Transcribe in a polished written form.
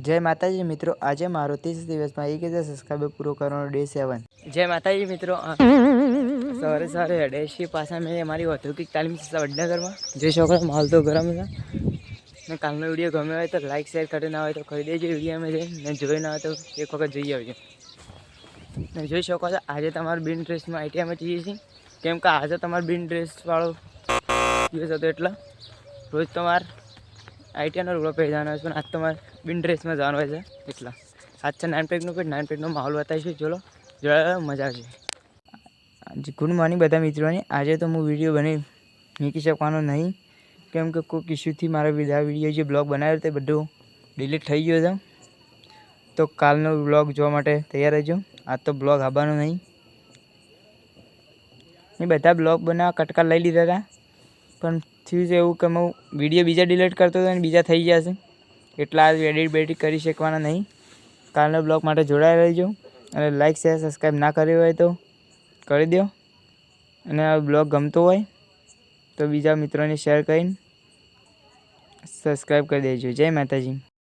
જય માતાજી મિત્રો, આજે મારો 30 દિવસમાં 1000 સબસ્ક્રાઈબર પૂરો કરવાનો ડે 7. જય માતાજી મિત્રો, સવારે સવારે અડેશી પાછા મેં અમારી ઔદ્યોગિક તાલીમ વડનગરમાં જોઈ શકો માલ તો ગરમ છે ને. કાલનો વિડીયો ગમ્યો હોય તો લાઈક શેર કરી ના હોય તો કરી દેજો વિડીયોમાં જઈને, ને જોઈ ના હોય તો એક વખત જોઈ આવજો. ને જોઈ શકો છો આજે તમારું બિન ડ્રેસમાં આઈટીઆઈમાં જઈએ છીએ, કેમ કે આજે તમારો બિન ડ્રેસવાળો દિવસ હતો. એટલે રોજ તમારે આઈટીઆઈનો રૂડો પહેરી જવાનો છે, પણ આજ તમારે બિન ડ્રેસમાં જવાનું હોય છે. એટલા આજ છે 9 પેકનું કોઈ 9 પેકનો માહોલ બતાવીશું. ચલો જોડા મજા આવશે. ગુડ મોર્નિંગ બધા મિત્રોને. આજે તો હું વિડીયો બની મૂકી શકવાનો નહીં, કેમ કે કોઈક ઇસ્યુથી મારા બધા વિડીયો જે બ્લોગ બનાવ્યો તે બધું ડિલીટ થઈ ગયો છે. તો કાલનો બ્લોગ જોવા માટે તૈયાર રહેજો. આજ તો બ્લોગ આવવાનો નહીં. એ બધા બ્લોગ બનાવવા કટકા લઈ લીધા હતા, પણ થયું છે એવું કે હું વિડીયો બીજા ડિલીટ કરતો હતો અને બીજા થઈ ગયા છે. એટલા આજ એડિટ બેડિટ કરી શકવાના નહીં. કાલના બ્લોગ માટે જોડાઈ રહેજો અને લાઈક શેર સબસ્ક્રાઈબ ના કર્યો હોય તો કરી દો. અને આ બ્લોગ ગમતો હોય તો બીજા મિત્રોને શેર કરીને સબસ્ક્રાઈબ કરી દેજો. જય માતાજી.